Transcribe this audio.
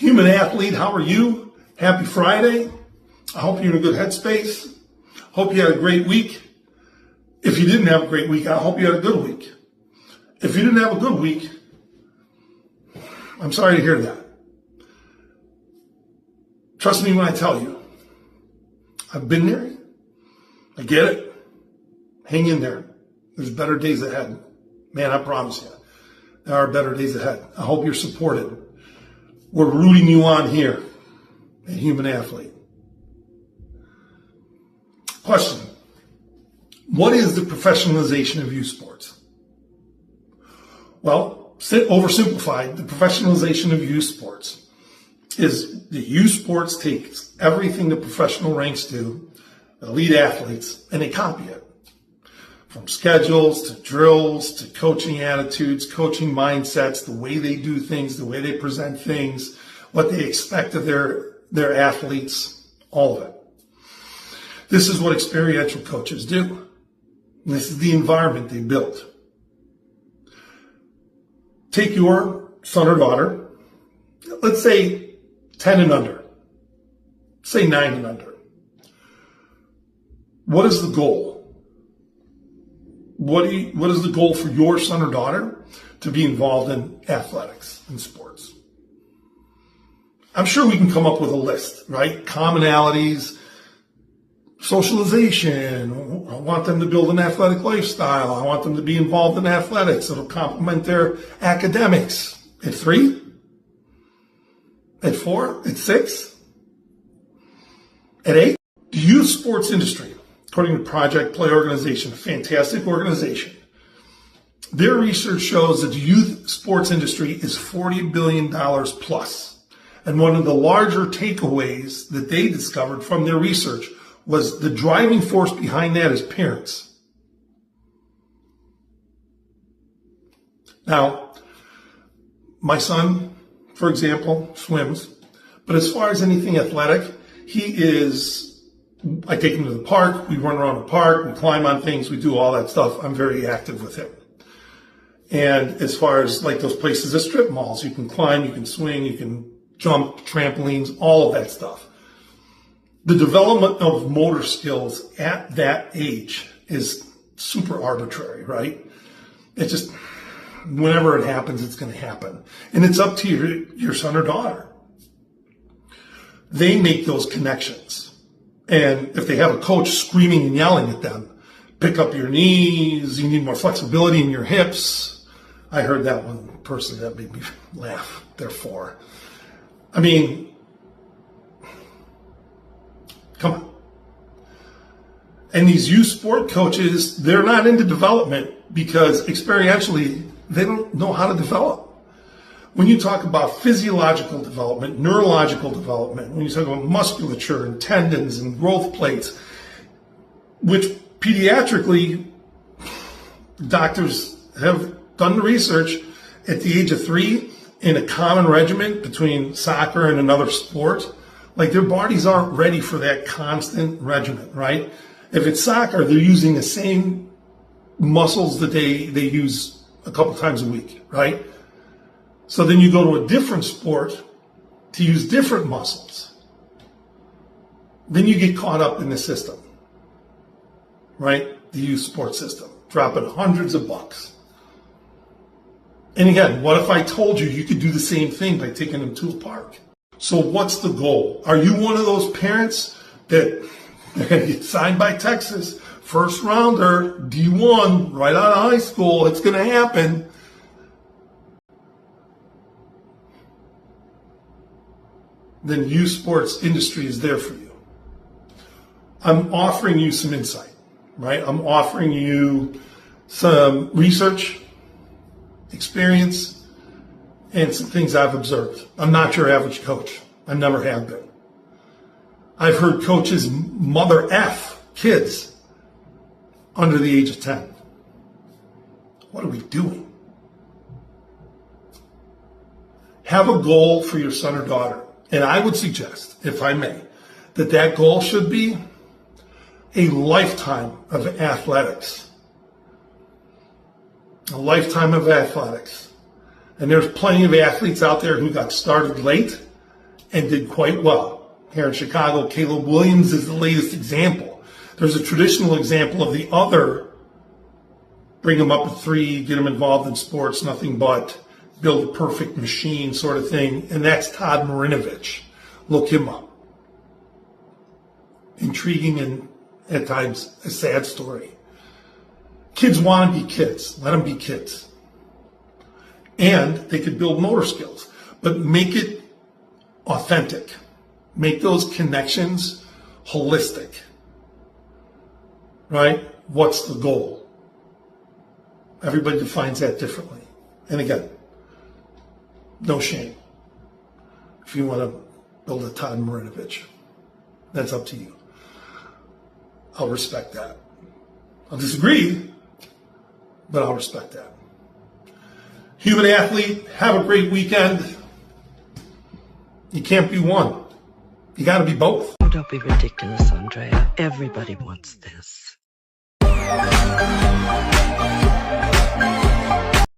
Human athlete, how are you? Happy Friday. I hope you're in a good headspace. Hope you had a great week. If you didn't have a great week, I hope you had a good week. If you didn't have a good week, I'm sorry to hear that. Trust me when I tell you, I've been there. I get it. Hang in there. There's better days ahead. Man, I promise you, there are better days ahead. I hope you're supported. We're rooting you on here at Human Athlete. Question. What is the professionalization of youth sports? Well, oversimplified, the professionalization of youth sports is the youth sports takes everything the professional ranks do, elite athletes, and they copy it. From schedules to drills to coaching attitudes, coaching mindsets, the way they do things, the way they present things, what they expect of their athletes, all of it. This is what experiential coaches do. And this is the environment they build. Take your son or daughter, let's say 10 and under, say 9 and under. What is the goal? What is the goal for your son or daughter to be involved in athletics and sports? I'm sure we can come up with a list, right? Commonalities, socialization. I want them to build an athletic lifestyle. I want them to be involved in athletics. It'll complement their academics. At 3? At 4? At 6? At 8? The youth sports industry, according to Project Play Organization, a fantastic organization, their research shows that the youth sports industry is $40 billion plus. And one of the larger takeaways that they discovered from their research was the driving force behind that is parents. Now, my son, for example, swims, but as far as anything athletic, I take him to the park, we run around the park, we climb on things, we do all that stuff. I'm very active with him. And as far as like those places, the strip malls, you can climb, you can swing, you can jump, trampolines, all of that stuff. The development of motor skills at that age is super arbitrary, right? It's just, whenever it happens, it's going to happen. And it's up to your son or daughter. They make those connections. And if they have a coach screaming and yelling at them, pick up your knees, you need more flexibility in your hips. I heard that one person that made me laugh, therefore. I mean, come on. And these youth sport coaches, they're not into development because experientially, they don't know how to develop. When you talk about physiological development, neurological development, when you talk about musculature and tendons and growth plates, which pediatrically, doctors have done the research at the age of 3 in a common regimen between soccer and another sport, like their bodies aren't ready for that constant regimen, right? If it's soccer, they're using the same muscles that they use a couple times a week, right? So then you go to a different sport to use different muscles. Then you get caught up in the system, right? The youth sports system, dropping hundreds of bucks. And again, what if I told you you could do the same thing by taking them to a park? So what's the goal? Are you one of those parents that get signed by Texas, first rounder, D1, right out of high school, it's going to happen? Then youth sports industry is there for you. I'm offering you some insight, right? I'm offering you some research, experience, and some things I've observed. I'm not your average coach. I never have been. I've heard coaches mother F kids under the age of 10. What are we doing? Have a goal for your son or daughter. And I would suggest, if I may, that goal should be a lifetime of athletics. A lifetime of athletics. And there's plenty of athletes out there who got started late and did quite well. Here in Chicago, Caleb Williams is the latest example. There's a traditional example of the other, bring them up at 3, get them involved in sports, nothing but build a perfect machine sort of thing, and that's Todd Marinovich. Look him up. Intriguing and at times a sad story. Kids want to be kids. Let them be kids. And they could build motor skills, but make it authentic. Make those connections holistic. Right? What's the goal? Everybody defines that differently. And again, no shame. If you want to build a Todd Marinovich, that's up to you. I'll respect that. I'll disagree, but I'll respect that. Human athlete, have a great weekend. You can't be one. You got to be both. Oh, don't be ridiculous, Andrea. Everybody wants this.